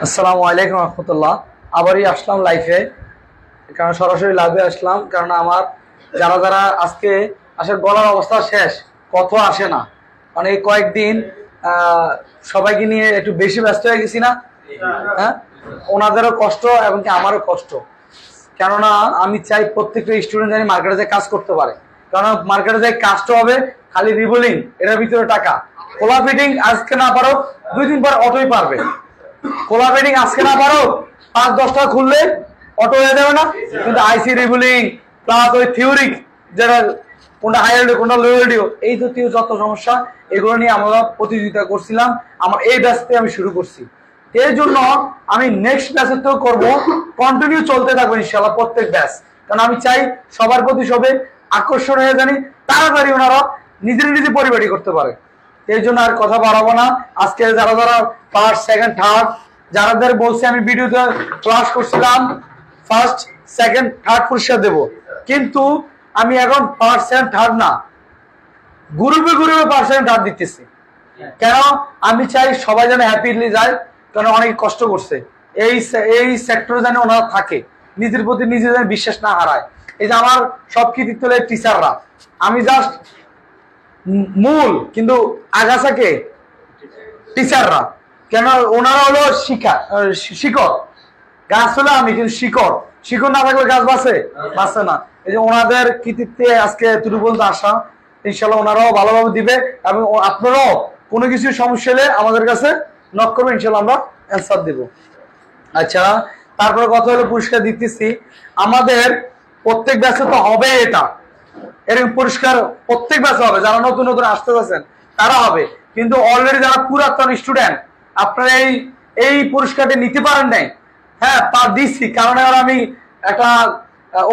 আসসালামু আলাইকুম রহমতুল্লাহ। আবারই আসলাম লাইফে, কারণ সরাসরি লাইভে আসলাম কারণ আমার যারা যারা আজকে আসলে গলার অবস্থা শেষ, কথা আসে না, মানে এই কয়েকদিন সবাইকে নিয়ে একটু বেশি ব্যস্ত হয়ে গেছি না। হ্যাঁ, ওনাদেরও কষ্ট এবং কি আমারও কষ্ট, কেননা আমি চাই প্রত্যেকটা স্টুডেন্ট জানি মার্কেটে যায় কাজ করতে পারে, কারণ মার্কেটে যায় কাজটা হবে খালি রিবোলিং, এটার ভিতরে টাকা। খোলা ফিটিং আজকে না পারো 2 দিন পর অটোই পারবে। খোলা ফিটিং আজকে না পারো 5-10টা খুললে অটো হয়ে যাবে না, কিন্তু আইসি রিবোলিং প্লাস ওই থিওরিক যেটা কোনটা হাই এলডিও কোনটা লো এলডিও, এই জাতীয় যত সমস্যা এগুলো নিয়ে আমরা প্রতিযোগিতা করছিলাম। আমার এই ব্যাচতে আমি শুরু করছি, এর জন্য আমি নেক্সট ব্যাচেতেও করব, কন্টিনিউ চলতে থাকবো ইনশাআল্লাহ প্রত্যেক ব্যাচ, কারণ আমি চাই সবার প্রতি সবে আকর্ষণ হয়ে জানি, তাড়াতাড়ি ওনারা নিজে পরিপাটি করতে পারে। এই জন্য আর কথা বাড়াবো না। আজকে যারা যারা ফার্স্ট সেকেন্ড থার্ড যারাদের বলছে আমি ভিডিওতে ক্লাস করছিলাম ফার্স্ট সেকেন্ড থার্ড পুরস্কার দেব, কিন্তু আমি এখন ফার্স্ট সেকেন্ড থার্ড না, গ্রুপে ফার্স্ট সেকেন্ড থার্ড দিতেছি। কেন? আমি চাই সবাই যেন হ্যাপিলি যায়, কারণ অনেক কষ্ট করছে এই সেক্টরে যেন ওনারা থাকে, নিজের প্রতি নিজে যেন বিশ্বাস না হারায়। এই যে আমার সব কৃতিত্ব টিচাররা, আমি জাস্ট মূল, কিন্তু আগাছাকে টিচাররা, কেন ওনারা হলো শিকড়, গাছ হলো আমি, কিন্তু শিকড় না থাকলে গাছ বাঁচে না। এই যে ওনাদের কৃতিত্বে আজকে এতটুকু পর্যন্ত আসা, ইনশাল্লাহ ওনারাও ভালোভাবে দিবে, এবং আপনারাও কোনো কিছু সমস্যা হলে আমাদের কাছে নক করবেন, ইনশাল্লাহ আমরা অ্যান্সার দিব। আচ্ছা, তারপরে কথা হলো পুরস্কার দিতেছি। আমাদের প্রত্যেক ব্যাচে তো হবে এটা, এরকম পুরস্কার প্রত্যেক ব্যাচে হবে। যারা নতুন নতুন আসতে যাচ্ছেন তারা হবে, কিন্তু অলরেডি যারা পুরাতন স্টুডেন্ট আপনারা এই পুরস্কারটি নিতে পারেন নাই। হ্যাঁ, তা দিচ্ছি, কারণ এবার আমি একটা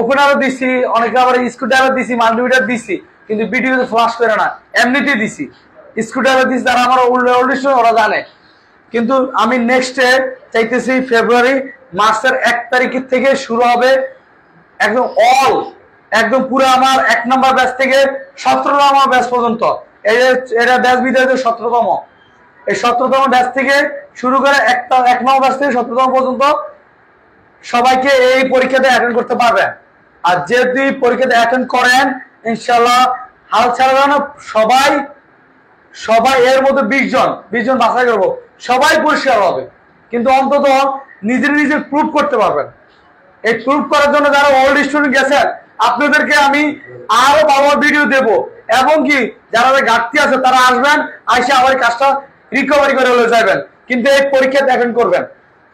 ওপেনারও দিচ্ছি, অনেকে আবার স্কুটারও দিচ্ছি, মাল্টিমিটার দিচ্ছি, কিন্তু ভিডিওতে ফ্লাশ করে না, এমনিতেই দিচ্ছি। স্কুটারও দিচ্ছি, যারা আমার অলরেডি ওরা জানে। কিন্তু আমি নেক্সটে চাইতেছি ফেব্রুয়ারি মাসের 1 তারিখের থেকে শুরু হবে একদম পুরো আমার 1 নম্বর ব্যাচ থেকে 17তম ব্যাচ পর্যন্ত, এটা ব্যাচ বিদায় 17তম, এই 17তম ব্যাচ থেকে শুরু করে 1 নম্বর ব্যাচ থেকে 17তম পর্যন্ত সবাইকে এই পরীক্ষাতে অ্যাটেন্ড করতে পারবেন। আর যদি পরীক্ষাতে অ্যাটেন্ড করেন ইনশাআল্লাহ হাল ছাড়বে না, সবাই এর মধ্যে 20 জন বাছাই করবো, সবাই পুরস্কার হবে, কিন্তু অন্তত নিজে প্রুভ করতে পারবেন। এই প্রুভ করার জন্য যারা ওল্ড স্টুডেন্ট গেছেন আপনাদেরকে আমি আরো ভালো ভিডিও দেব, এবং কি যারা ঘাটতি আছে তারা আসবেন, আইসে আবার কাজটা রিকভারি করে হলে যাবেন, কিন্তু এই পরীক্ষাতে অ্যাটেন্ড করবেন,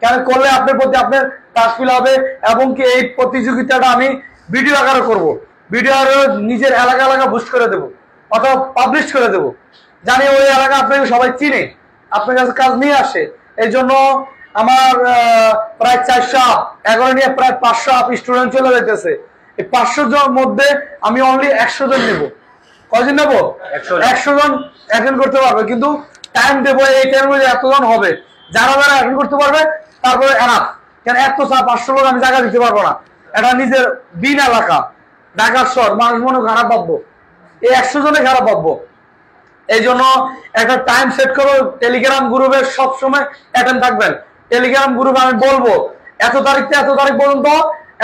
কেন করলে আপনার প্রতি আপনার টাচ ফিল হবে। এবং কি এই প্রতিযোগিতাটা আমি ভিডিও আকারে করব, ভিডিও আকারে নিজের এলাকা বুস্ট করে দেবো অথবা পাবলিশ করে দেবো, জানি ওই এলাকা আপনাকে সবাই চিনে, আপনার কাছে কাজ নিয়ে আসে। এই জন্য আমার প্রায় 411 নিয়ে প্রায় 500 স্টুডেন্ট চলে যেতেছে। এই 500 জন মধ্যে আমি অনলি 100 জন নেবো। কয়জন নেবো? 100 জন অ্যাটেন্ড করতে পারবে, কিন্তু টাইম দেবো, এই টাইমের মধ্যে এতজন হবে, যারা অ্যাটেন্ড করতে পারবে তারপরে এনাফ। কেন এত 500 লোক আমি জায়গা দিতে পারবো না, এটা নিজের বিন এলাকা, ঢাকার শহর, মানুষ মনে খারাপ ভাববো, এই 100 জনে খারাপ ভাববো। এই জন্য একটা টাইম সেট করো, টেলিগ্রাম গ্রুপে সবসময় অ্যাটেন্ড থাকবেন। টেলিগ্রাম গ্রুপে আমি বলবো এত তারিখ থেকে এত তারিখ পর্যন্ত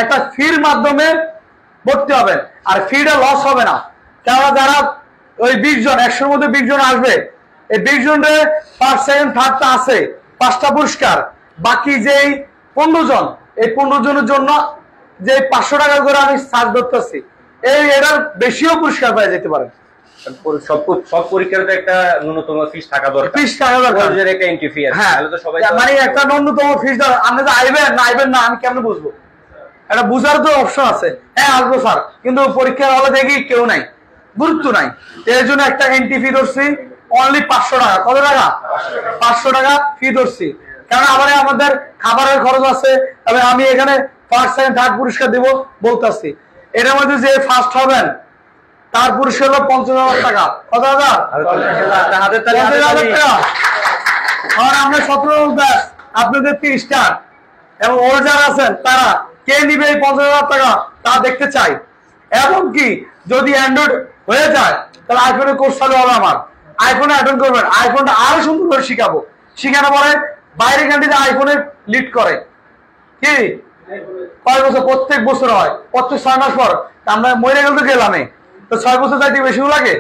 একটা ফির মাধ্যমে ভর্তি হবে, আর ফিটা লস হবে না। কেননা যারা ওই 20 জন 100-র মধ্যে 20 জন আসবে, এই 20 জনের ফার্স্ট সেকেন্ড থার্ডটা আছে 5টা পুরস্কার, বাকি যেই 15 জন, এই 15 জনের জন্য যে 500 টাকা করে আমি চার্জ ধরতেছি, এটার বেশিও পুরস্কার পাওয়া যেতে পারে। সব পরীক্ষার তো একটা ন্যূনতম ফিস থাকা দরকার, একটা এন্ট্রি ফি আছে, তাহলে তো সবাই মানে একটা ন্যূনতম ফিস দরকার। আপনি তো আইবেন না আমি কেমনে বুঝবো? এটা বুঝার তো অপশন আছে, হ্যাঁ আসবো স্যার, কিন্তু পরীক্ষার হলে দেখি কেউ নাই, গুরুত্ব নাই। এর জন্য একটা এন্ট্রি ফি ধরছি অনলি 500 টাকা। কত টাকা? 500 টাকা ফি ধরছি, কারণ আমাদের খাবারের খরচ আছে, তবে আমি এখানে ফার্স্ট সেকেন্ড থার্ড পুরস্কার দিব বলতেছি। এটার মধ্যে যে ফার্স্ট হবেন তার পুরস্কার হলো 50,000 টাকা। কত হাজার? 50,000 টাকা। আর আমরা 17 ব্যাচ, আপনাদের 30 টা, এবং ওর যারা আছেন তারা কে নিবে এই 50,000 টাকা তা দেখতে চাই। এবং কি যদি অ্যান্ড্রয়েড হয়ে যায় তাহলে আইফোনের কোর্স চালু হবে আমার, আইফোনে অ্যাটেন্ড করবেন, আইফোনটা আরো সুন্দর করে শিখাবো, শিখানোর পরে বাইরের কান্ট্রিতে আইফোনে লিড করে কি কয় বছর, প্রত্যেক বছর হয়, প্রত্যেক 6 মাস পর। আমরা মরে গেল তো গেলামে, তো 6 বছর যাইতে বেশিও লাগে,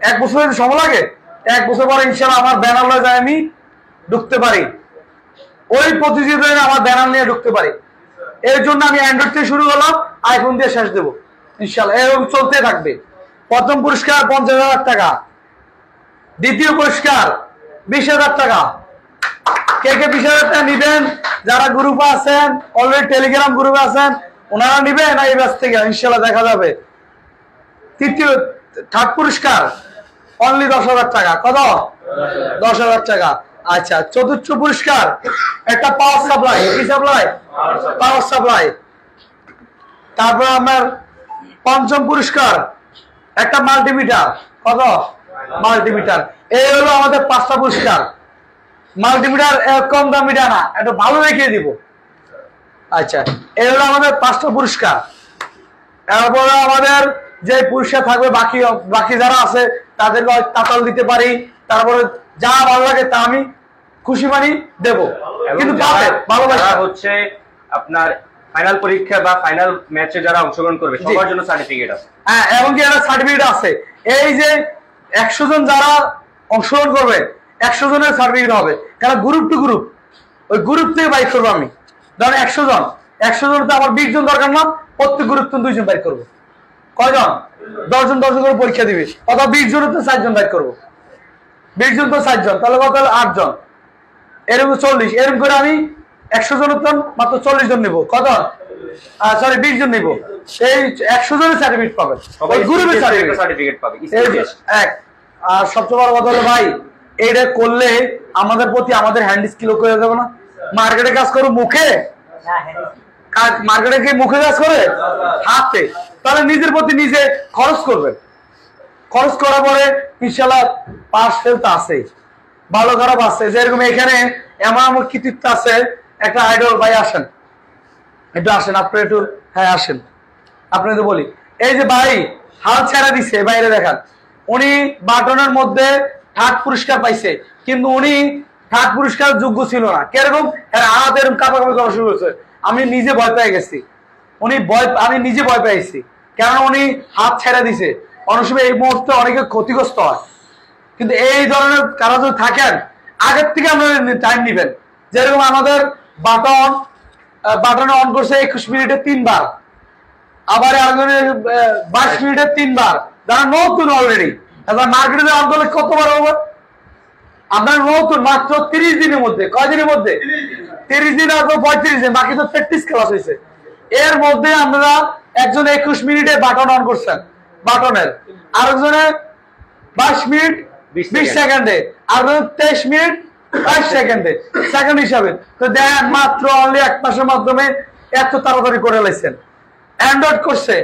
1 বছর যদি সময় লাগে, 1 বছর পর ইনশাল্লাহ আমার ব্যানার লয়ে যায় আমি ঢুকতে পারি, ওই প্রতিযোগিতায় আমার ব্যানার নিয়ে ঢুকতে পারি। এর জন্য আমি অ্যান্ড্রয়েড থেকে শুরু করলাম, আইফোন দিয়ে শেষ দেবো ইনশাল্লাহ, এরকম চলতে থাকবে। প্রথম পুরস্কার 50,000 টাকা, দ্বিতীয় পুরস্কার 20,000 টাকা। কে কে 20,000 টাকা নিবেন? যারা গ্রুপে আছেন, অলরেডি টেলিগ্রাম গ্রুপে আছেন, ওনারা নিবেন এই ব্যাচ থেকে ইনশাল্লাহ দেখা যাবে। থার্ড পুরস্কার অনলি 10,000 টাকা। কত? 10,000 টাকা। আচ্ছা, চতুর্থ পুরস্কার একটা পাওয়ার সাপ্লাই। কি সাপ্লাই? Power supply. তারপর আমার পঞ্চম পুরস্কার একটা মাল্টিমিটার। কত? মাল্টিমিটার। এই হলো আমাদের 5টা পুরস্কার। মাল্টিমিটার কম দামিটা না, একটু ভালো দেখিয়ে দিব। আচ্ছা, এই হলো আমাদের 5টা পুরস্কার। এরপরে আমাদের যে পুরস্কার থাকবে বাকি যারা আছে তাদেরকে তাতাল দিতে পারি, তারপরে যা ভালো লাগে তা আমি খুশি মানি দেবো, কিন্তু ভালোবাসা হচ্ছে আপনার ফাইনাল পরীক্ষা বা ফাইনাল ম্যাচে যারা অংশগ্রহণ করবে সবার জন্য সার্টিফিকেট আছে। হ্যাঁ, এবং কি একটা সার্টিফিকেট আছে। এই যে 100 জন যারা অংশগ্রহণ করবে 100 জনের সার্টিফিকেট হবে, কারণ গ্রুপ টু গ্রুপ, ওই গ্রুপ থেকে বাইক করবো আমি। ধরেন 100 জন, 100 জন তো আমার 20 জন দরকার না, প্রত্যেক গ্রুপ থেকে 2 জন বাইক করবো। কয়জন? 10 জন 10 জন করে পরীক্ষা দিবে, অথবা 20 জনের তো 4 জন বাইক করবো, 20 জন তো 4 জন, তাহলে কত হলো? 8 জন, এরকম 40। এরকম করে আমি 100 জনের তো মাত্র 40 জন নিবো। কত? সরি, 20 জন নিবো। এই 100 জনের সার্টিফিকেট পাবে, ওই গ্রুপের সার্টিফিকেট পাবে। এক আর সবচেয়ে বড় কথা হলো ভাই, এইটা করলে আমাদের প্রতি আমাদের হ্যান্ড স্কিল করে যাবে না। মার্কেটে কাজ করো মুখে, মার্কেটে কি মুখে কাজ করে? হাতে। তাহলে নিজের প্রতি নিজে খরচ করবেন, খরচ করার পরে ইনশাল্লাহ পাস ফেল তো আছে, ভালো খারাপ আছে। যেরকম এখানে এমন আমার কৃতিত্ব আছে, একটা আইডল ভাই আসেন, একটু আসেন, আপনি একটু, হ্যাঁ আসেন, আপনি তো বলি। এই যে ভাই হাল ছেড়ে দিছে, বাইরে দেখান, উনি বাটনের মধ্যে 3rd পুরস্কার পাইছে, কিন্তু উনি 3rd পুরস্কার যোগ্য ছিল না। কিরকম? হাত এরকম কাঁপাকাঁপি করা শুরু করেছে। আমি নিজে ভয় পেয়ে গেছি, আমি নিজে ভয় পেয়েছি, কেন উনি হাত ছেড়ে দিছে। অনেক সময় এই মুহূর্তে অনেকে ক্ষতিগ্রস্ত হয়, কিন্তু এই ধরনের কারা যদি থাকেন আগের থেকে আপনারা টাইম নিবেন। যেরকম আমাদের বাটনে অন করছে 21 মিনিটে 3 বার, আবার 22 মিনিটে 3 বার। যারা নতুন অলরেডি, মার্কেটে অন করলে কতবার হবে? আপনার নতুন মাত্র 30 দিনের মধ্যে। কয় দিনের মধ্যে? 30 দিন আর 35 দিন, বাকি তো প্র্যাকটিস ক্লাস হয়েছে। এর মধ্যে আপনারা একজন 21 মিনিটে বাটন অন করছেন বাটনের, আরেকজনে 22 মিনিট 20 সেকেন্ডে, আর 23 মিনিট 22 সেকেন্ডে, সেকেন্ড হিসাবে। তো দেখেন মাত্র অনলি 1 মাসের মাধ্যমে এত তাড়াতাড়ি করে লাইছেন। অ্যান্ড্রয়েড করছে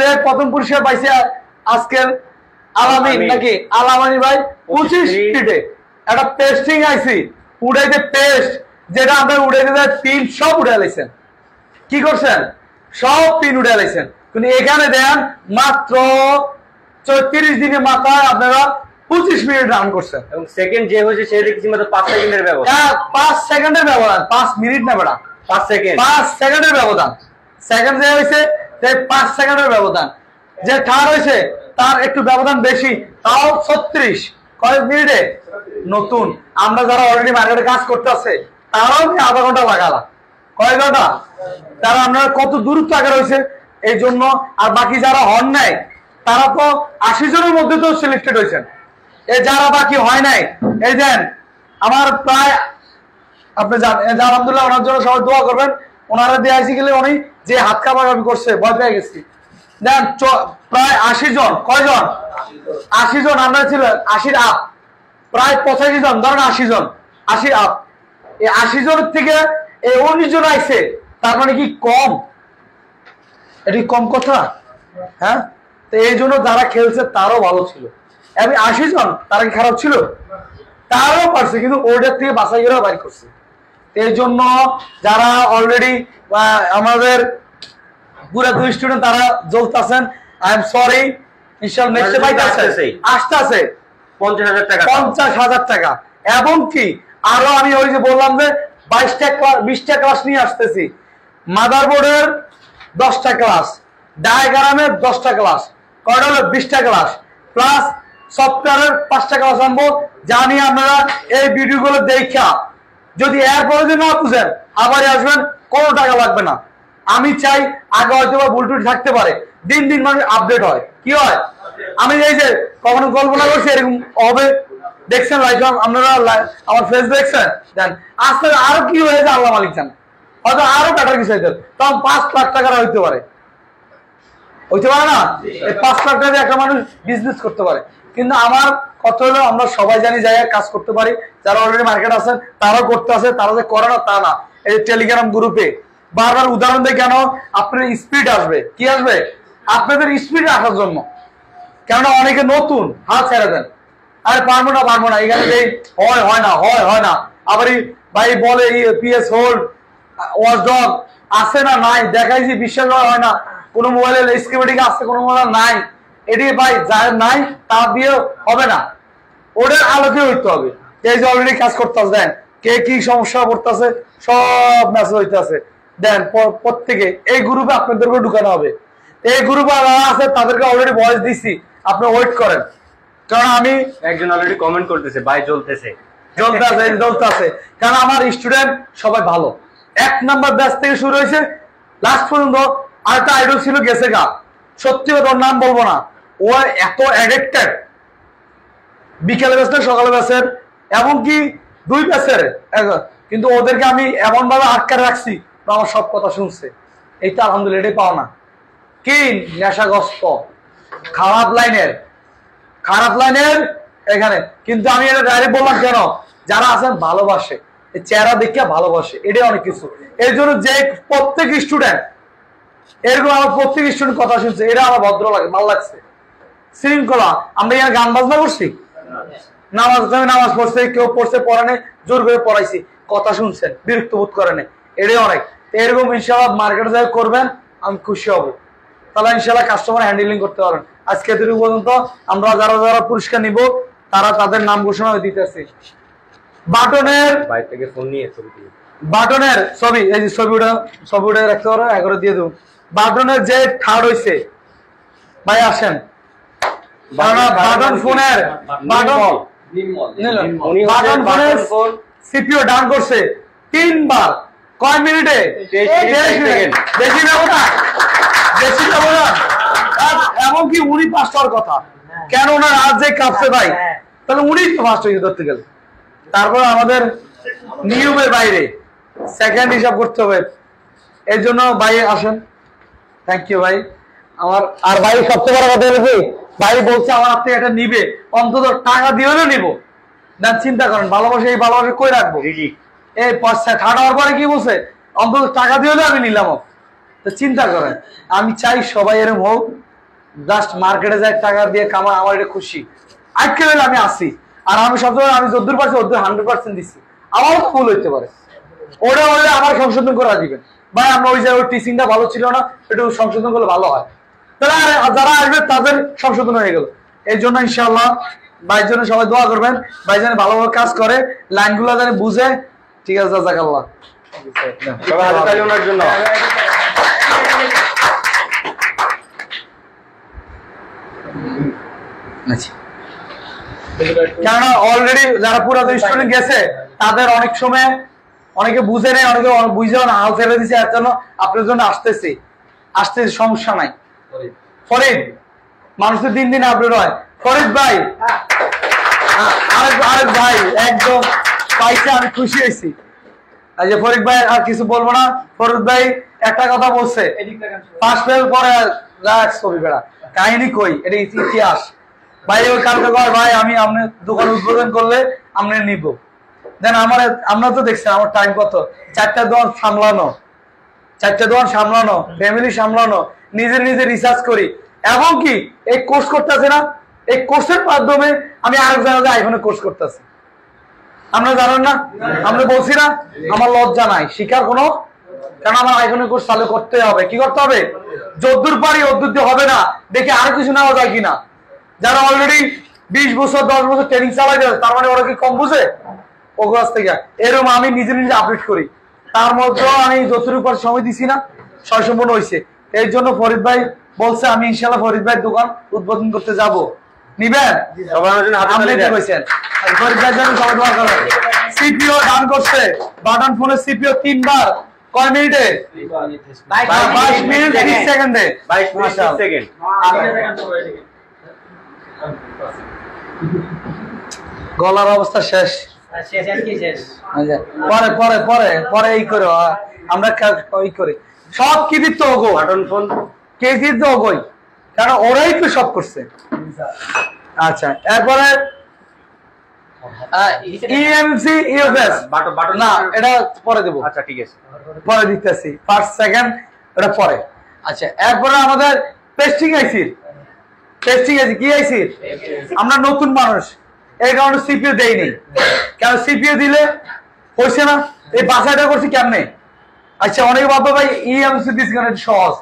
যে প্রথম পুরস্কার পাইছে আজকের আলামিন, নাকি আলামানি ভাই 25 মিনিটে একটা পেস্টিং আইসি উড়াইতে, পেস্ট যেটা আমরা উড়াইতে যাই পিন সব উড়াই লাইছেন। কি করছেন? সব পিন উড়াই লাইছেন। কিন্তু এখানে দেন মাত্র 34 দিনের মাথায় আপনারা 25 মিনিট রান করছেন, এবং সেকেন্ড যে হয়েছে সে দেখছি মাত্র 5 সেকেন্ডের ব্যবধান। 5 সেকেন্ডের ব্যবধান, 5 মিনিট না বেটা, 5 সেকেন্ড, 5 সেকেন্ডের ব্যবধান। সেকেন্ড যে হয়েছে 5 সেকেন্ডের ব্যবধান। যে থার্ড হয়েছে তার একটু ব্যবধান বেশি, তাও 36। কয় মিনিটে? নতুন আমরা যারা অলরেডি মার্কেটে কাজ করতে আছে তারাও আধা ঘন্টা লাগালা, কয় ঘন্টা? তারা আপনারা কত দূরত্ব আগে রয়েছে এই জন্য। আর বাকি যারা হন নাই তারা তো 80 জনের মধ্যে তো সিলেক্টেড হয়েছেন। এই যারা বাকি হয় নাই, এই দেন আমার প্রায়, আপনি আলহামদুলিল্লাহ ওনার জন্য সবাই দোয়া করবেন। ওনারা দিয়ে আসি গেলে উনি যে হাত কাঁপাকাঁপি করছে, ভয় পেয়ে গেছি। দেন প্রায় 80 জন। কয়জন? 80 জন। আমরা ছিল 80 আপ, প্রায় 85 জন, ধরেন 80 জন, 80 আপ। এই 80 জনের থেকে এই 19 জন আইছে, তার মানে কি কম? এটি কম কথা? হ্যাঁ, তো এই জন্য যারা খেলছে তারও ভালো ছিল। আমি 80 জন, তারা কি খারাপ ছিল? তারাও পারছে, কিন্তু ওটার থেকে বাছাই করে বাইর করছে। এই জন্য যারা অলরেডি আমাদের পুরো 2 স্টুডেন্ট তারা জ্বলতেছেন, আই এম সরি। ইনশাআল্লাহ নেক্সট পাইতে আসছে 50,000 টাকা, 50,000 টাকা। এবং কি আরো আমি ওই যে বললাম যে 20টা ক্লাস নিয়ে আসতেছি। মাদারবোর্ডের 10টা ক্লাস, ডায়াগ্রামের 10টা ক্লাস, কয়টা হলো 20টা ক্লাস, প্লাস সফটওয়্যারের 5টা ক্লাস আনবো। জানি আপনারা এই ভিডিওগুলো দেখা যদি এরপরে যদি না বুঝেন আবার আসবেন, কোনো টাকা লাগবে না। আমি চাই আগে হয়তো বা ভুল টুটি থাকতে পারে, দিন দিন মানুষ আপডেট হয়। কি হয়, আমি এই যে কখনো কল্পনা করছি এরকম হবে, দেখছেন লাইভ আপনারা আমার ফেস দেখছেন, দেন আস্তে আরো কি হয়েছে আল্লাহ মালিক জান, হয়তো আরো বেটার কিছু হইতে, তখন 5 লাখ টাকার হইতে পারে না? এই 5 লাখ টাকা দিয়ে একটা মানুষ বিজনেস করতে পারে। কিন্তু আমার কথা হলো আমরা সবাই জানি জায়গায় কাজ করতে পারি, যারা অলরেডি মার্কেট আছেন তারাও করতে আছে, তারা যে করে না তা না। এই টেলিগ্রাম গ্রুপে বারবার উদাহরণ দেয় কেন, আপনার স্পিড আসবে, কি আসবে, আপনাদের স্পিড আসার জন্য। কেননা অনেকে নতুন, হাত ছেড়ে দেন, আরে পারবো না এখানে হয় না। আবার ভাই বলে পিএস হোল্ড ওয়াচ ডগ আছে না নাই, দেখাইছি বিশ্বাস হয় না, কোনো মোবাইলের স্কিমেটিক আছে, কোনো মোবাইল নাই। এটি ভাই যার নাই তা দিয়ে হবে না, ওটার আলোকে হইতে হবে। এই যে অলরেডি কাজ করতেছে, দেন কে কি সমস্যা পড়তেছে সব মেসেজ হইতেছে, দেন প্রত্যেকে এই গ্রুপে আপনাদেরকে ঢুকানো হবে। এই গ্রুপে যারা আছে তাদেরকে অলরেডি ভয়েস দিছি, আপনি ওয়েট করেন। কারণ আমি একজন অলরেডি কমেন্ট করতেছে ভাই জ্বলতেছে। কারণ আমার স্টুডেন্ট সবাই ভালো, 1 নাম্বার ব্যাচ থেকে শুরু হয়েছে লাস্ট পর্যন্ত। আরেকটা আইডল ছিল গেছে গা, সত্যি ওর নাম বলবো না, ও এত অ্যাডিক্টেড, বিকেলে ব্যাচের সকালে ব্যাচের এমনকি 2 ব্যাচের, কিন্তু ওদেরকে আমি এমন ভাবে আটকে রাখছি আমার সব কথা শুনছে। এইটা আলহামদুলিল্লাহ এটাই পাও না। কি নেশাগ্রস্ত খারাপ লাইনের এখানে, কিন্তু আমি এটা ডাইরেক্ট বললাম কেন, যারা আছেন ভালোবাসে, চেহারা দেখিয়া ভালোবাসে, এটাই অনেক কিছু। এর জন্য যে প্রত্যেক স্টুডেন্ট এরকম আমার প্রত্যেক স্টুডেন্ট কথা শুনছে, এটা আমার ভদ্র লাগে, ভালো লাগছে। শৃঙ্খলা, আমরা এখানে গান বাজনা করছি, নামাজ পড়ছে, কেউ পড়ছে পড়ানে, জোর করে পড়াইছি, কথা শুনছেন, বিরক্ত বোধ করেন, এটাই অনেক। এরকম ইনশাআল্লাহ মার্কেটে যাই করবেন, আমি খুশি হব। তাহলে ইনশাআল্লাহ কাস্টমার হ্যান্ডেলিং করতে পারেন। আজকে এতটুকু পর্যন্ত আমরা যারা পুরস্কার নিব তারা তাদের নাম ঘোষণা দিতেছে। বাটনের ছবি, এই যে ছবিটা রাখতে পারো, এগারো দিয়ে দেবো। বাটনের যে থার্ড হয়েছে ভাই আসেন, বাটন ফোনের সিপিও ডাউন করছে 3 বার, কয় মিনিটে, বেশি ব্যবধান, এমনকি উনি ফার্স্ট হওয়ার কথা, কেন ওনার আজ যে কাঁপছে ভাই, তাহলে উনি তো ফার্স্ট হয়েছে ধরতে গেলে। তারপর আমাদের নিয়মের বাইরে সেকেন্ড হিসাব করতে হবে, এর জন্য ভাই আসেন। থ্যাংক ইউ ভাই আমার। আর ভাই সবচেয়ে বড় কথা হলো কি, ভাই বলছে আমার আপনি এটা নিবে, অন্তত টাকা দিয়ে হলেও নিবো। দেন চিন্তা করেন, ভালোবাসে এই ভালোবাসে কই রাখবো, এই ঠান্ডা হওয়ার পরে কি বলছে, অন্তত টাকা দিয়ে হলেও আমি নিলাম। তো চিন্তা করেন, আমি চাই সবাই এরকম হোক, জাস্ট মার্কেটে যায় টাকা দিয়ে কামা, আমার এটা খুশি। আজকে বেলা আমি আসি, আর আমি সবসময় আমি যদ্দূর পারছি ওদের 100% দিচ্ছি, আমারও তো ভুল হইতে পারে, ওটা হলে আমার সংশোধন করে দিবেন ভাই। আমরা ওই যে ওই টিচিংটা ভালো ছিল না, একটু সংশোধন করলে ভালো হয়, তাহলে যারা আসবে তাদের সংশোধন হয়ে গেল। এই জন্য ইনশাআল্লাহ ভাইয়ের জন্য সবাই দোয়া করবেন, ভাই যেন ভালোভাবে কাজ করে, লাইনগুলো যেন বুঝে। ঠিক আছে, জাযাকাল্লাহ। সবাই হাতে তালি ওনার জন্য। আচ্ছা, কেননা অলরেডি যারা পুরাতন স্টুডেন্ট গেছে তাদের অনেক সময় অনেকে বুঝে নেই, অনেকে বুঝেও না, হাল ছেড়ে দিচ্ছে। এর জন্য আপনার জন্য আসতেছি, সমস্যা নাই। ফরিদ, মানুষের দিন দিন আপডেট হয়। ফরিদ ভাই, আরেক ভাই একদম পাইছে, আমি খুশি হয়েছি। যে ফরিদ ভাই আর কিছু বলবো না। ফরিদ ভাই একটা কথা বলছে, ফার্স্ট ফেল পরে ছবি বেড়া কাহিনী কই, এটা ইতিহাস ভাই। ওই কালকে কয় ভাই আমি আপনার দোকান উদ্বোধন করলে আপনি নিব। দেন আমরা তো দেখছেন আমার টাইম কত, 4টা দোকান সামলানো, ফ্যামিলি সামলানো, নিজে রিসার্চ করি, এবং কি এই কোর্স করতেছে না, এই কোর্সের মাধ্যমে আমি আরেক জায়গায় আইফোনে কোর্স করতেছি। আপনারা জানেন না, আমরা বলছি না, আমার লজ্জা নাই শিকার কোনো, কারণ আমার আইফোনের কোর্স চালু করতে হবে। কি করতে হবে, যদ্দূর পারি অদ্দূর দিয়ে হবে না, দেখে আর কিছু নেওয়া যায় কিনা। যারা অলরেডি 20 বছর 10 বছর ট্রেনিং চালাই যাবে, তার মানে ওরা কি কম বুঝে? ও কাছ থেকে এরকম আমি নিজে নিজে আপডেট করি। তার মধ্যেও আমি যতটুকু পর সময় দিছি না সম্পূর্ণ হয়েছে। এই জন্য ফরিদ ভাই বলছে আমি ইনশাল্লাহ ফরিদ ভাই দোকান উদ্বোধন করতে যাব। নিবেন? ফরিদ ভাই জন্য সবাই দোয়া করেন। সিপিও ডান করছে, বাটন ফোনের সিপিও 3 বার, কয় মিনিটে? 22 মিনিট 30 সেকেন্ডে। 22 মিনিট 30 সেকেন্ড। গলার অবস্থা শেষ। পরে পরে পরে পরে এই করে আমরা এই করে সব কৃতিত্ব ওগো, বাটন ফোন কৃতিত্ব ওগোই, কারণ ওরাই তো সব করছে। আচ্ছা, এরপরে ইএমসি ইউএস বাটন না, এটা পরে দেবো। আচ্ছা ঠিক আছে, পরে দিতেছি, ফার্স্ট সেকেন্ড এটা পরে। আচ্ছা, এরপরে আমাদের টেস্টিং আইসি। টেস্টিং আইসি কি আইসি? আমরা নতুন মানুষ, এই কারণে সিপিইউ দেইনি। কেন সিপিইউ দিলে হইছে না, এই বাসাটা করছি কেমনে? আচ্ছা, অনেকে ভাববে ভাই ইএমসি দিস কেন, এটা সহজ।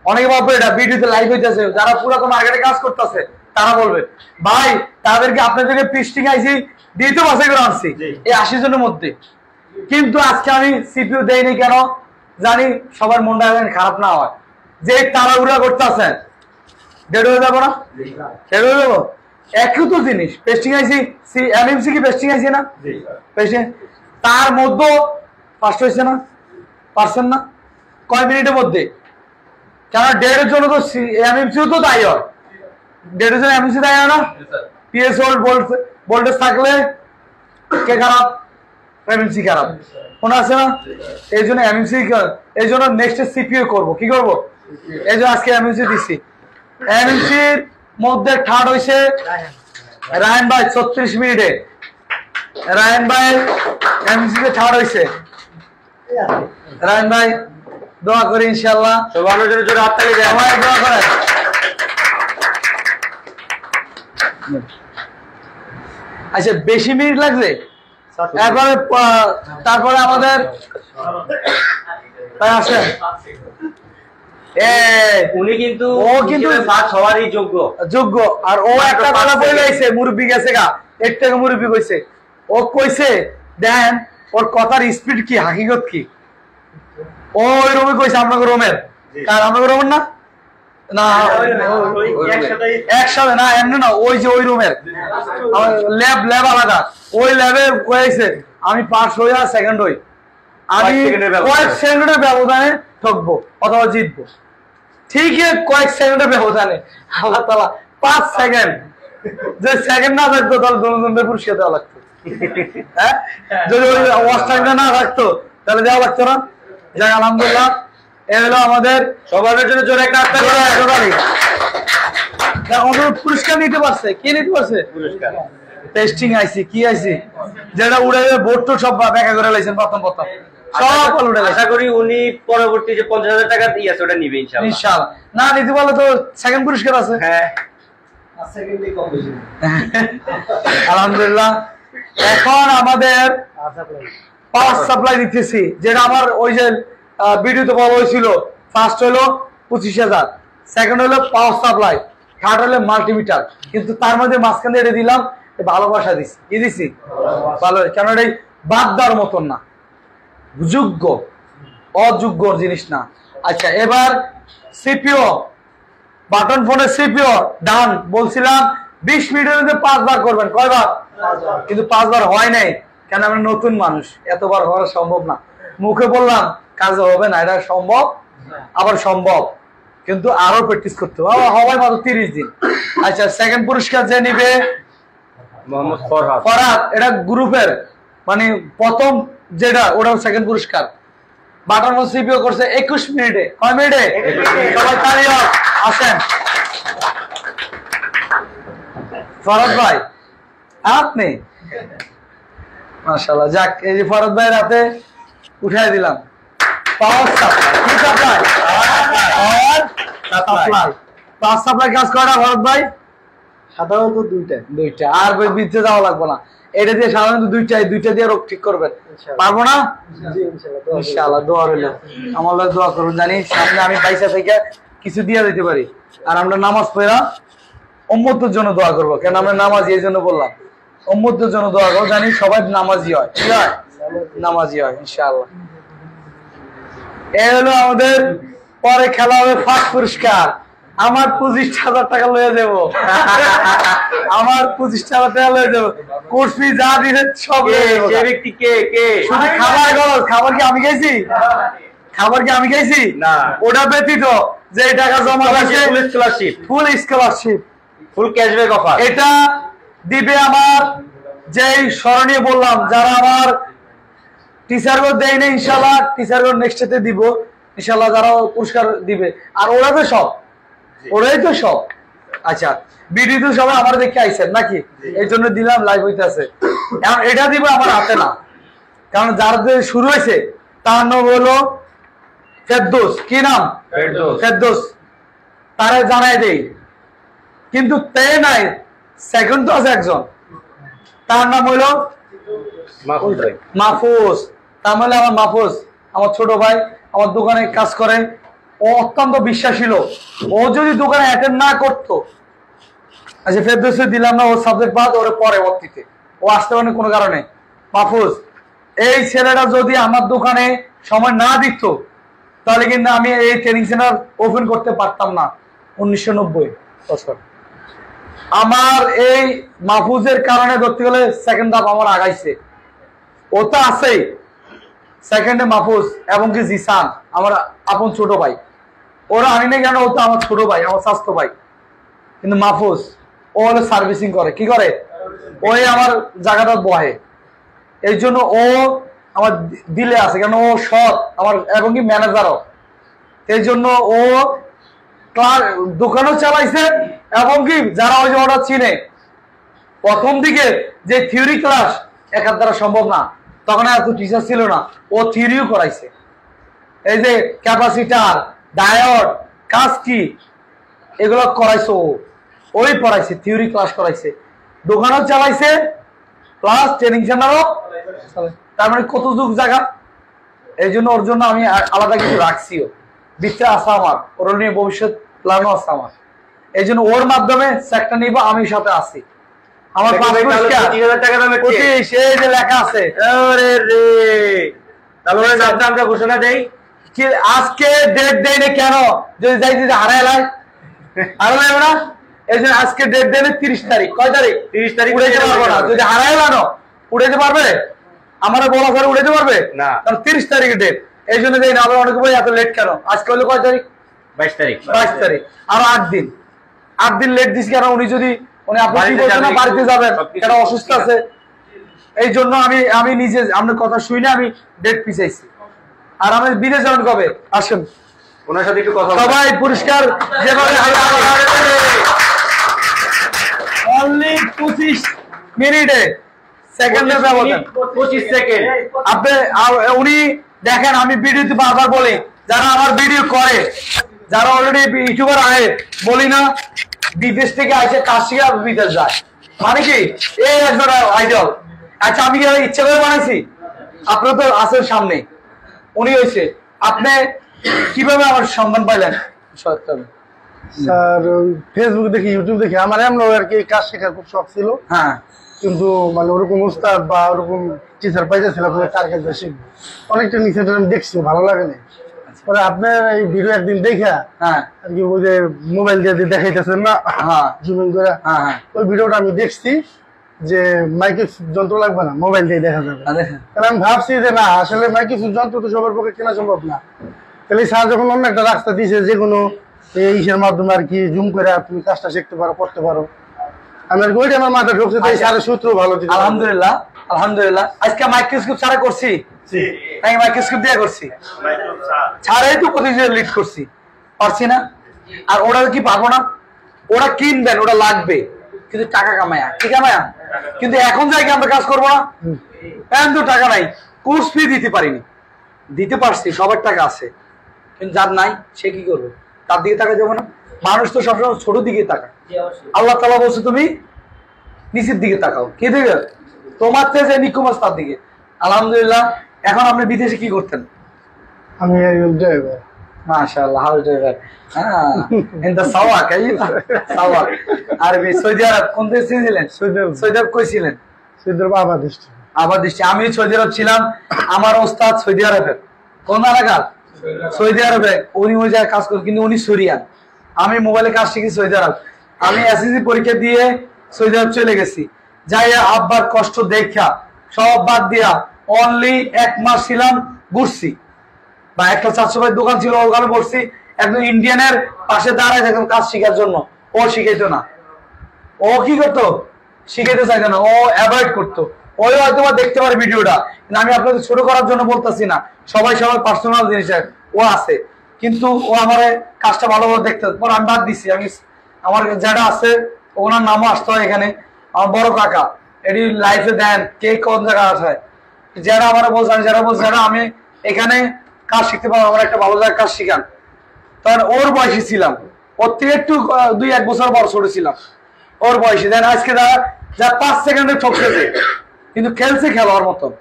অনেকে ভাববে এটা ভিডিওতে লাইভ হইতেছে, যারা পুরাতন মার্কেটে কাজ করতেছে তারা বলবে ভাই তাদেরকে আপনাদেরকে টেস্টিং আইসি দিতে বাসাই করে আনছি এই 80 জনের মধ্যে। কিন্তু আজকে আমি সিপিইউ দেইনি কেন জানি সবার মনটা খারাপ না হয়, যে তাড়াহুড়া করতেছেন ডেড হয়ে যাবো না, ডেড হয়ে যাবো। একই তো জিনিস, পেস্টিং আইসি এমএমসি কি পেস্টিং আইসি না, পেস্টিং তার মধ্যে ফার্স্ট হয়েছে না, পারছেন না কয় মিনিটের মধ্যে? কেন ডেডের জন্য তো এমএমসিও তো দায়ী হয়, ডেডের জন্য এমএমসি দায়ী হয় না। পিএস ভোল্টেজ থাকলে কে খারাপ? এমএমসি খারাপ, মনে আছে না? এই জন্য এমএমসি, এই জন্য নেক্সট সিপিইউ করবো, কি করবো? এই জন্য আজকে এমএমসি দিচ্ছি। এমএমসির মধ্যে থার্ড হয়েছে রায়ন ভাই 36 মিনিটে। রায়ন ভাই এমএমসিতে থার্ড হয়েছে। রায়ন ভাই দোয়া করি ইনশাআল্লাহ, সবার জন্য জোরে হাততালি দেন, সবাই দোয়া করেন। আচ্ছা, বেশি মিনিট লাগছে। তারপরে আমাদের আছে উনি কিন্তু ও কিন্তু ফার্স্ট হওয়ারই যোগ্য যোগ্য। আর ও একটা কথা বলে আইছে, মুরব্বি গেছে গা, এর থেকে মুরব্বি কইছে। ও কইছে দেন ওর কথার স্পিড কি, হাকিকত কি। ও ওই রুমে কইছে আপনাকে রুমের, কার আপনাকে রুমের না না একসাথে না, এমনি না, ওই যে ওই রুমের ল্যাব ল্যাব আলাদা, ওই ল্যাবে কয়েছে আমি পাস হই আর সেকেন্ড হই, আমি কয়েক সেকেন্ডের ব্যবধানে ঠকবো অথবা জিতবো। ঠিকই কয়েক সেকেন্ডের ব্যবধানে আল্লাহ তাআলা 5 সেকেন্ড, যে সেকেন্ড না থাকতো তাহলে দুজনের পুরস্কার দেওয়া লাগতো। হ্যাঁ, যদি ওই ওয়াচ টাইমটা না থাকতো তাহলে দেওয়া লাগতো না। যাক আলহামদুলিল্লাহ, এ হলো আমাদের সবার জন্য জোরে একটা হাততালি। পুরস্কার নিতে পারছে, কে নিতে পারছে? পুরস্কার টেস্টিং আইসি কি আইসি যেটা উড়ে বোর্ড তো সব ব্যাখ্যা করে লাইছেন প্রথম প্রথম সব উড়ে লাইছে। আশা করি উনি পরবর্তী যে 50,000 টাকা দিয়ে আছে ওটা নিবে ইনশাআল্লাহ। ইনশাআল্লাহ না নিতে পারলে তো সেকেন্ড পুরস্কার আছে। হ্যাঁ, আলহামদুলিল্লাহ। এখন আমাদের পাওয়ার সাপ্লাই দিতেছি, যেটা আমার ওই যে ভিডিওতে বলা হয়েছিল। ফার্স্ট হলো 25,000, সেকেন্ড হলো পাওয়ার সাপ্লাই, থার্ড হলো মাল্টিমিটার। কিন্তু তার মধ্যে মাঝখানে এটা দিলাম ভালোবাসা দিছি। কি দিছি? ভালো, কেন এটাই বাদ দেওয়ার মতন না, যোগ্য অযোগ্য জিনিস না। আচ্ছা, এবার সিপিও, বাটন ফোনের সিপিও ডান বলছিলাম 20 মিনিটের মধ্যে 5 বার করবেন। কয়বার? কিন্তু 5 বার হয় নাই, কেন আমরা নতুন মানুষ, এতবার হওয়া সম্ভব না। মুখে বললাম কাজে হবে না, এটা সম্ভব আবার সম্ভব, কিন্তু আরো প্র্যাকটিস করতে হবে। হয় মাত্র 30 দিন। আচ্ছা, সেকেন্ড পুরস্কার যে নিবে মোহাম্মদ ফরহাদ। ফরহাদ, এটা গ্রুপের মানে প্রথম যেটা, ওটা সেকেন্ড পুরস্কার। বাটন ফোন সিপিও করছে 21 মিনিটে। কয় মিনিটে? সবাই তালি হোক, আসেন ফরহাদ ভাই, আপনি মাশাআল্লাহ। যাক, এই যে ফরহাদ ভাইয়ের হাতে উঠাই দিলাম পাওয়ার সাপ্লাই। কি supply? Power supply. Power supply কাজ করে না ফরহাদ ভাই? সাধারণত দুইটা। আর বিদ্যে যাওয়া লাগবে না, এটা দিয়ে সাধারণত দুইটা দিয়ে রোগ ঠিক করবেন। পারবো না? ইনশাআল্লাহ, দোয়া রইল, আমাদের দোয়া করুন, জানি সামনে আমি পয়সা থেকে কিছু দিয়ে দিতে পারি। আর আমরা নামাজ পড়া উম্মতের জন্য দোয়া করবো, কেন আমরা নামাজ এই জন্য বললাম উম্মতের জন্য দোয়া করো, জানি সবাই নামাজি হয়, কি হয়? নামাজি হয় ইনশাআল্লাহ। এই হলো আমাদের, পরে খেলা হবে ফার্স্ট পুরস্কার। আমার 25,000 টাকা লয়ে যাবো, আমার 25,000 টাকা লয়ে যাবো। কোর্স ফি যা দিলে সব লয়ে যাবো। সে ব্যক্তি কে কে? শুধু খাবার খরচ। খাবার কি আমি খাইছি? খাবার কি আমি খাইছি? না। ওটা ব্যতীত যে টাকা জমা আছে ফুল স্কলারশিপ, ফুল স্কলারশিপ, ফুল ক্যাশব্যাক অফার। এটা দিবে আমার যেই স্মরণীয় বললাম, যারা আমার টিচারগণ দেয় না ইনশাল্লাহ, টিচারগণ নেক্সটে দিব ইনশাল্লাহ, যারা পুরস্কার দিবে। আর ওরা তো সব, ওরাই তো সব। আচ্ছা, ভিডিও তো সবাই আমার দেখে আইছেন নাকি, এই জন্য দিলাম, লাইভ হইতেছে। এখন এটা দিব আমার হাতে না, কারণ যার যে শুরু হয়েছে তার নাম হলো ফেরদৌস। কি নাম? ফেরদৌস। তারে জানাই দেই, কিন্তু তে নাই, সেকেন্ড তো আছে একজন, তার নাম হইলো মাহফুজ। তার মানে আমার মাহফুজ, আমার ছোট ভাই, আমার দোকানে কাজ করে। ও অত্যন্ত বিশ্বাসী লোক। ও যদি দোকানে অ্যাটেন্ড না করতো, আচ্ছা ফেরদৌসে দিলাম না, ও সাবজেক্ট বাদ, ওরে পরবর্তীতে ও আসতে পারে কোনো কারণে। মাহফুজ, এই ছেলেটা যদি আমার দোকানে সময় না দিত, তাহলে কিন্তু আমি এই ট্রেনিং সেন্টার ওপেন করতে পারতাম না 1990 বছর। আমার এই মাহফুজের কারণে ধরতে গেলে সেকেন্ড হাফ আমার আগাইছে। ও তো আছেই, সেকেন্ডে মাহফুজ এবং কি জিসান, আমার আপন ছোট ভাই। ওরা আনি না কেন, ও তো আমার ছোট ভাই, আমার স্বাস্থ্য ভাই। কিন্তু মাহফুজ ও হলো সার্ভিসিং করে। কি করে? ওই আমার জায়গাটা বহে, এই জন্য ও আমার দিলে আছে, কেন ও সৎ আমার এবং কি ম্যানেজারও। এই জন্য ও দোকানও চালাইছে, এবং কি যারা ওই যে ওরা চিনে, প্রথম দিকে যে থিওরি ক্লাস একার দ্বারা সম্ভব না, তখন এত টিচার ছিল না, ও থিওরিও করাইছে। এই যে ক্যাপাসিটার, ডায়োড, কাজ কি, এগুলো করাইছে ও, ওই পড়াইছে, থিওরি ক্লাস করাইছে, দোকানও চালাইছে, প্লাস ট্রেনিং সেন্টারও। তার মানে কত যুগ জায়গা। এই জন্য ওর জন্য আমি আলাদা কিছু রাখছিও, বিচ্ছে আসা আমার, ওর নিয়ে ভবিষ্যৎ প্ল্যানও আছে আমার। এই জন্য ওর মাধ্যমে সেক্টর নিব, আমি সাথে আছি। আমার 25,000 টাকা দামের চেক। সেই যে লেখা আছে, আমরা ঘোষণা দেই কি আজকে ডেট দেয় না কেন, যদি যাই যদি হারায় লাই, হারাই না। এই জন্য আজকে ডেট দেয় 30 তারিখ। কয় তারিখ? 30 তারিখ। উড়াইতে পারবো না, যদি হারায় লানো উড়াইতে পারবে? আমার বলা করে উড়াইতে পারবে না, কারণ 30 তারিখে ডেট। এই জন্য যাই না, আবার অনেকে বলে এত লেট কেন। আজকে হলো কয় তারিখ? 22 তারিখ। 22 তারিখ, আরো 8 দিন। 8 দিন লেট দিস কেন? উনি যদি উনি আপত্তি করছেন না, বাড়িতে যাবেন, কেন অসুস্থ আছে। এই জন্য আমি নিজে আপনার কথা শুনে আমি ডেট পিছাইছি। আর আমি বিদেশ যাবেন কবে? আসেন, ওনার সাথে একটু কথা সবাই পুরস্কার যেভাবে অনলি 25 মিনিটে, সেকেন্ডের ব্যবধান, 25 সেকেন্ড। আপনি উনি দেখেন, আমি ভিডিওতে বারবার বলি, যারা আমার ভিডিও করে, যারা অলরেডি ইউটিউবার আয়, বলি না বিদেশ থেকে আসে, কাজ শিখে বিদেশ যায়, মানে কি এই একজন আইডল। আচ্ছা, আমি কি ইচ্ছা করে বানাইছি? আপনার তো আছেন সামনে, উনি হয়েছে। আপনি কিভাবে আমার সন্ধান পাইলেন? স্যার ফেসবুক দেখি, ইউটিউব দেখি, আমার এমন আর কি কাজ শেখার খুব শখ ছিল। হ্যাঁ, কিন্তু মানে ওরকম উস্তাদ বা ওরকম টিচার পাইতেছিলাম কার কাছে শিখবো। অনেকটা নিচে আমি দেখছি, ভালো লাগে না। পরে আপনার এই ভিডিও একদিন দেখা হ্যাঁ, আর কি ওই যে মোবাইল দিয়ে দেখাইতেছেন না, হ্যাঁ, জুমিং করে, হ্যাঁ, ওই ভিডিওটা আমি দেখছি যে মাইকের যন্ত্র লাগবে না, মোবাইল দিয়ে দেখা যাবে। দেখেন, তাহলে আমি ভাবছি যে না, আসলে মাইকের যন্ত্র তো সবার পক্ষে কেনা সম্ভব না। তাহলে স্যার যখন অন্য একটা রাস্তা দিয়েছে, যে কোনো ইসের মাধ্যমে আর কি জুম করে তুমি কাজটা শিখতে পারো, করতে পারো, আমি আর কি ওইটা আমার মাথায় ঢুকছে। তাই স্যারের সূত্র ভালো দিতে। আলহামদুলিল্লাহ, আলহামদুলিল্লাহ। আজকে মাইক্রোস্কোপ ছাড়া করছি, আমি মাইক্রোস্কোপ দিয়ে করছি, ছাড়াই তো প্রতিযোগিতা লিড করছি, পারছি না। আর ওরা কি পারবো না? ওরা কিনবেন, ওরা লাগবে, কিন্তু টাকা কামায়া, কি কামায়া, কিন্তু এখন যাই আমরা কাজ করবো না, এখন তো টাকা নাই, কোর্স ফি দিতে পারিনি। দিতে পারছি, সবার টাকা আছে, কিন্তু যার নাই সে কি করবে? তার দিকে টাকা দেবো না? মানুষ তো সবসময় ছোট দিকে তাকায়। আল্লাহ তাআলা বলছে তুমি নিচের দিকে তাকাও, কি দিকে? তোমার থেকে যে নিকুম আছে তার দিকে। আলহামদুলিল্লাহ। এখন আপনি বিদেশে কি করতেন? আমি ড্রাইভার। মাশাআল্লাহ, হাউস ড্রাইভার। হ্যাঁ, ইন দা সাওয়াক, সাওয়াক। আরবি, সৌদি আরব কোন দেশে ছিলেন? সৌদি আরব কই ছিলেন? আবার দৃষ্টি। আমি সৌদি আরব ছিলাম, আমার ওস্তাদ সৌদি আরবের। কোন এলাকার? সৌদি আরবে। উনি ওই জায়গায় কাজ করেন, কিন্তু উনি সুরিয়ান। আমি মোবাইলে কাজ শিখি সৌদি আরব। আমি এসএসসি পরীক্ষা দিয়ে সৌদি আরব চলে গেছি, যাই আব্বার কষ্ট দেখা সব বাদ দিয়া অনলি 1 মাস ছিলাম, ঘুরছি। বা একটা 400 ভাই দোকান ছিল, ওখানে বসছি। একজন ইন্ডিয়ানের পাশে দাঁড়ায় থাকতাম কাজ শিখার জন্য, ও শিখাইতো না। ও কি করতো? শিখাইতে চাইতো না, ও অ্যাভয়েড করতো। ওই হয়তো দেখতে পারে ভিডিওটা, কিন্তু আমি আপনাদের ছোট করার জন্য বলতেছি না, সবাই সবার পার্সোনাল জিনিস ও আছে, কিন্তু ও আমার কাজটা ভালোভাবে দেখতে। পর আমি বাদ দিচ্ছি। আমি আমার যারা আছে ওনার নামও আসতে হয় এখানে। আমার বড় কাকা এটি লাইফে দেন, কে কোন জায়গায় আছে, যারা আমার বলছেন, যারা আমি এখানে কাজ শিখতে পারবো, আমার একটা ভালো জায়গায় কাজ শিখান। তখন ওর বয়সী ছিলাম, ওর থেকে একটু 2-1 বছর বড় ছোট ছিলাম। ওর বয়সী দেন আজকে যা 5 সেকেন্ডে ঠকতেছে, কিন্তু খেলছে খেলোয়ার মতন।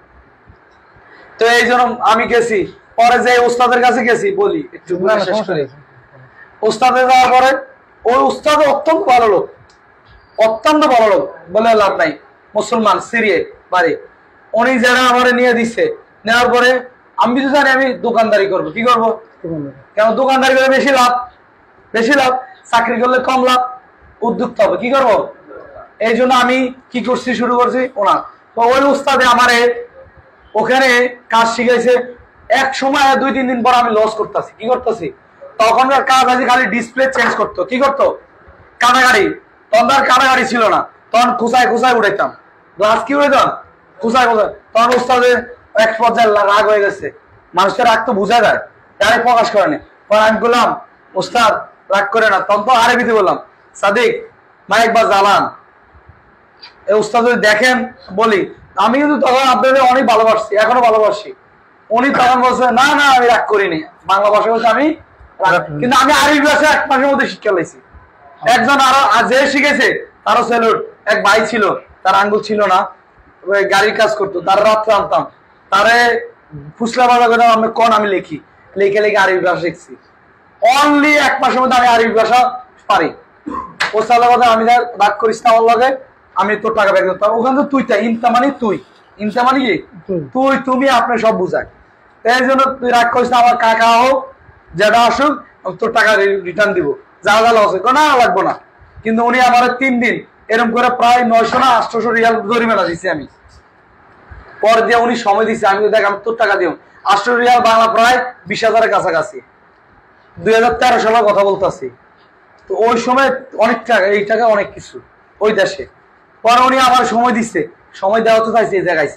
তো এই জন্য আমি গেছি, পরে যে ওস্তাদের কাছে গেছি, বলি একটু শেষ করি। ওস্তাদে যাওয়ার পরে ওই ওস্তাদ অত্যন্ত ভালো লোক, অত্যন্ত ভালো লোক, বলে লাভ নাই। মুসলমান, সিরিয়ে বাড়ি। উনি যারা আমার নিয়ে দিচ্ছে, নেওয়ার পরে আমি তো জানি আমি দোকানদারি করবো। কি করবো? কেন? দোকানদারি করে বেশি লাভ, চাকরি করলে কম লাভ, উদ্যোক্তা হবে। কি করবো? এই জন্য আমি কি করছি, শুরু করছি ওনার। তো ওই উস্তাদে আমারে ওখানে কাজ শিখাইছে। এক সময় 2-3 দিন পর আমি লস করতেছি। কি করতেছি? তখনকার কাজ আছে খালি ডিসপ্লে চেঞ্জ করতো। কি করতো? কাটাগাড়ি। তখন আর কাটাগাড়ি ছিল না, তখন খুঁচায় উড়াইতাম গ্লাস। কি উড়াইতাম? খুঁচায়। তখন উস্তাদে এক পর্যায়ে রাগ হয়ে গেছে। মানুষের রাগ তো বোঝা যায়, তারাই প্রকাশ করেনি। পরে আমি বললাম, উস্তাদ রাগ করে না। তখন তো আরবিতে বললাম, সাদিক মাইক বা জ্বালান। এই উস্তাদ যদি দেখেন, বলি আমি কিন্তু তখন আপনাদের অনেক ভালোবাসছি, এখনো ভালোবাসি। উনি তখন বলছে, না আমি রাগ করিনি। বাংলা ভাষা বলছে আমি, কিন্তু আমি আরবি ভাষা 1 মাসের মধ্যে শিক্ষা লাইছি। একজন আরো যে শিখেছে তারও সেলুট। এক ভাই ছিল, তার আঙ্গুল ছিল না, ওই গাড়ির কাজ করতো, তার রাত্রে আনতাম, তারে ফুসলা বাজা করে আমি আমি লিখে আরবি ভাষা শিখছি। অনলি 1 মাসের মধ্যে আমি আরবি ভাষা পারি। ও সালা কথা, আমি রাগ করিস না আমার লগে, আমি তোর টাকা ব্যাগ করতাম। ওখানে তো তুই ইনতা মানে তুই, ইনতা মানে কি তুই, তুমি, আপনি সব বুঝায়। এই জন্য তুই রাগ করিস না, আমার কাকা হোক যেটা আসুক, তোর টাকা রিটার্ন দিব, যা লস না লাগবো না। কিন্তু উনি আমার 3 দিন এরকম করে প্রায় 900 না 800 রিয়াল জরিমানা দিছি আমি। পর দিয়ে উনি সময় দিচ্ছে, আমি দেখ আমি তোর টাকা দিও। 800 রিয়াল বাংলা প্রায় 20,000-এর কাছাকাছি। 2013 সালের কথা বলতেছি। তো ওই সময় অনেক টাকা, এই টাকা অনেক কিছু ওই দেশে। পরে উনি আমার সময় দিচ্ছে, সময় দেওয়া তো চাইছে, এই জায়গায়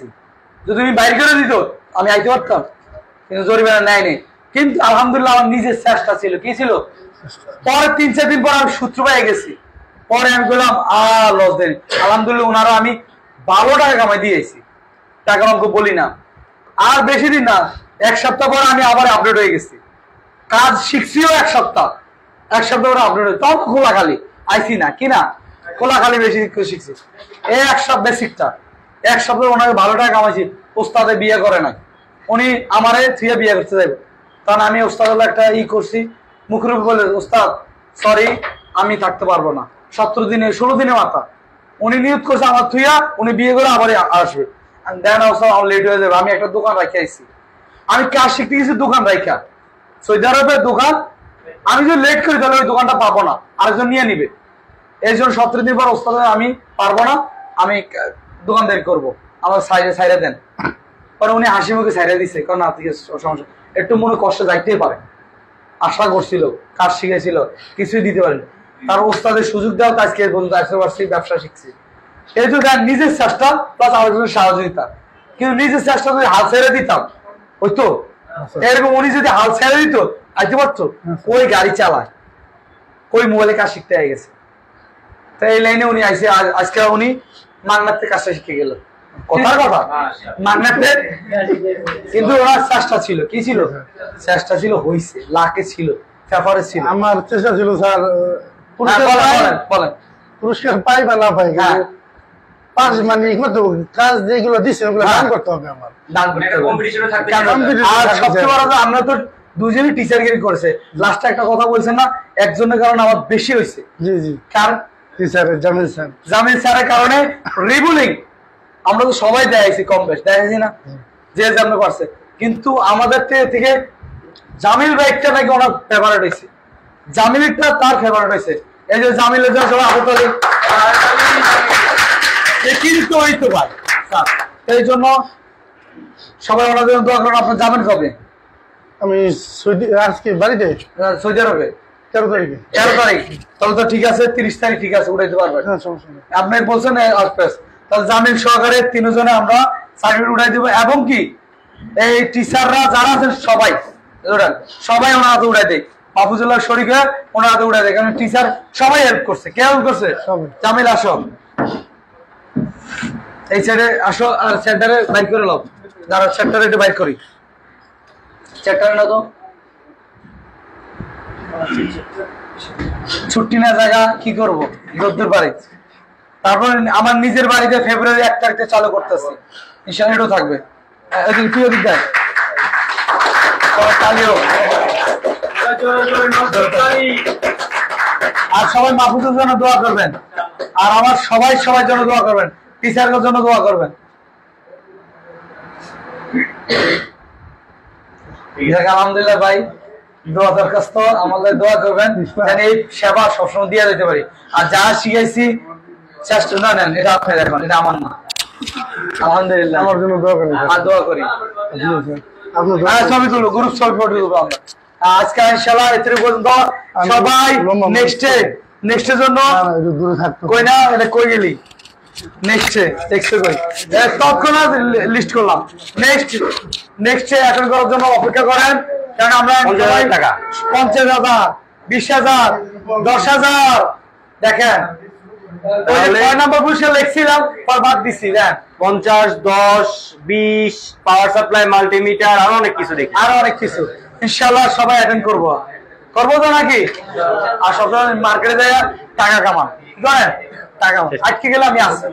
যদি তুমি বাইর করে দিত আমি আইতে পারতাম, কিন্তু জরিমানা নেয়নি। কিন্তু আলহামদুলিল্লাহ আমার নিজের চেষ্টা ছিল। কি ছিল? পরে 3-4 দিন পর আমি সূত্র পেয়ে গেছি। পরে আমি বললাম লস দেন। আলহামদুলিল্লাহ ওনারা আমি 12 টাকা কামাই দিয়েছি। টাকা আমাকে বলি না। আর বেশি দিন না, 1 সপ্তাহ পর আমি আবার আপডেট হয়ে গেছি। কাজ শিখছিও 1 সপ্তাহ পরে আপডেট হয়ে, তখন খোলাখালি আইসি না, কি না খোলাখালি বেশি শিখছি। এই 1 সপ্তাহ বেসিকটা 1 সপ্তাহে ওনাকে 12 টাকা কামাইছি। ওস্তাদে বিয়ে করে নাই, উনি আমারে থুয়ে বিয়ে করতে যাবে। তখন আমি ওস্তাদ একটা করছি, মুখের উপর বলে, ওস্তাদ সরি আমি থাকতে পারবো না। 16 দিনে মাথা উনি নিয়ত করছে আমার থুইয়া উনি বিয়ে করে আবার আসবে। দেন আমার লেট হয়ে যাবে। আমি একটা দোকান রাখি আইছি, আমি কাজ শিখতে গেছি দোকান রাখা, সৌদি আরবের দোকান। আমি যদি লেট করি তাহলে ওই দোকানটা পাবো না, আরেকজন নিয়ে নিবে। এই জন্য 17 দিন পর ওস্তাদ আমি পারবো না, আমি দোকানদারি করবো, আমার সাইডে দেন। পরে উনি হাসি মুখে সাইডে দিচ্ছে, কারণ না থেকে সমস্যা, একটু মনে কষ্ট যাইতেই পারে। আশা করছিল, কাজ শিখেছিল, কিছুই দিতে পারেনি। তার ওস্তাদের সুযোগ দেওয়া আজকে পর্যন্ত আসতে পারছি, ব্যবসা শিখছি। এই জন্য নিজের চেষ্টা প্লাস আরেকজনের সহযোগিতা। কিন্তু নিজের চেষ্টা যদি হাল ছেড়ে দিতাম হইতো এরকম। উনি যদি হাল ছেড়ে দিত আইতে পারতো, ওই গাড়ি চালায়, ওই মোবাইলে কাজ শিখতে হয়ে গেছে। তো এই লাইনে উনি আইসে, আজকে উনি মাগনাতে কাজটা শিখে গেল। কথার কথা মাগনাতে, কিন্তু ওনার চেষ্টা ছিল। কি ছিল? চেষ্টা ছিল, হইছে, লাকে ছিল, পেপারে ছিল। আমার চেষ্টা ছিল স্যার বলেন পুরস্কার পাই বা না পাই, পাঁচ মানে কাজ যেগুলো দিচ্ছে ওগুলো দান করতে হবে, আমার দান করতে হবে। কম্পিটিশনে থাকতে আর সবচেয়ে বড় কথা, আমরা তো দুজনই টিচারগিরি করেছে। লাস্টে একটা কথা বলছেন না, একজনের কারণে আমার বেশি হয়েছে। জি জি, কার? Teacher Jamil sir. জামিল স্যারের কারণে রিবুলিং আমরা তো সবাই দেখাইছি কম বেশ দেখাইছি না, যে যেমন পারছে, কিন্তু আমাদের থেকে জামিল বাইকটা নাকি ওনার ফেভারিট হয়েছে, জামিলটা তার ফেভারিট হয়েছে। এই যে জামিলের জন্য সবাই আবু তালিব কিন্তু ওই তো ভাই স্যার, এই জন্য সবাই ওনাদের জন্য দোয়া করেন। আপনার যাবেন কবে? আমি আজকে বাড়িতে সৌদি আরবে 13 তারিখে। 13 তারিখ, তাহলে তো ঠিক আছে, 30 তারিখ ঠিক আছে, উঠাইতে পারবেন। হ্যাঁ, সমস্যা নেই। আপনি বলছেন আসবেন, তাহলে জামিল সহকারে তিনজনে আমরা সার্টিফিকেট উঠাই দিব, এবং কি এই টিচাররা যারা আছেন সবাই সবাই ওনার হাতে উঠাই দেয়, মাহফুজুল্লাহ শরীফে ওনার হাতে উঠাই দেয়, কারণ টিচার সবাই হেল্প করছে। কে হেল্প করছে? সবাই। জামিল আসো, এই সাইডে আসো, আর সেন্টারে বাইর করে নাও, যারা সেন্টারে একটু বাইর করি, সেন্টারে না তো ছুটি না জায়গা কি করবো, দূর বাড়ি। তারপর আমার নিজের বাড়িতে ফেব্রুয়ারি 1 তারিখে চালু করতেছি, ইনশাআল্লাহ এটাও থাকবে। এদিকে তুই ওদিক দেয় আর সবাই মাহফুজের জন্য দোয়া করবেন, আর আমার সবাই জন্য দোয়া করবেন, টিচারদের জন্য দোয়া করবেন। আলহামদুলিল্লাহ ভাই, দোয়া দরখাস্ত আমাদের দোয়া করবেন, যেন এই সেবা সবসময় দিয়ে যেতে পারি। আর যা শিখাইছি চেষ্টা না নেন, এটা আপনি দেখবেন, এটা আমার না। আলহামদুলিল্লাহ, আমার জন্য দোয়া করেন। আর দোয়া করি। ছবি তুলবো, গ্রুপ ছবি ফটো তুলবো আমরা। আজকে ইনশাআল্লাহ এর পর্যন্ত সবাই নেক্সটের জন্য দূরে থাকতো কই না, এটা কই গেলি নেক্সটে কই তৎক্ষণাৎ লিস্ট করলাম। নেক্সটে অ্যাটেন্ড করার জন্য অপেক্ষা করেন, কারণ আমরা 50,000 টাকা, 50,000, 20,000, 10,000 দেখেন। কয় নাম্বার পুরস্কার লিখছিলাম, পর বাদ দিছি, দেন 50, 10, 20 পাওয়ার সাপ্লাই, মাল্টিমিটার, আরো অনেক কিছু দেখি। আরো অনেক কিছু ইনশাআল্লাহ সবাই অ্যাটেন্ড করবো তো নাকি। আর সবসময় মার্কেটে যায় টাকা কামান, কি করেন? টাকা কামান, আটকে গেলে আমি আসি।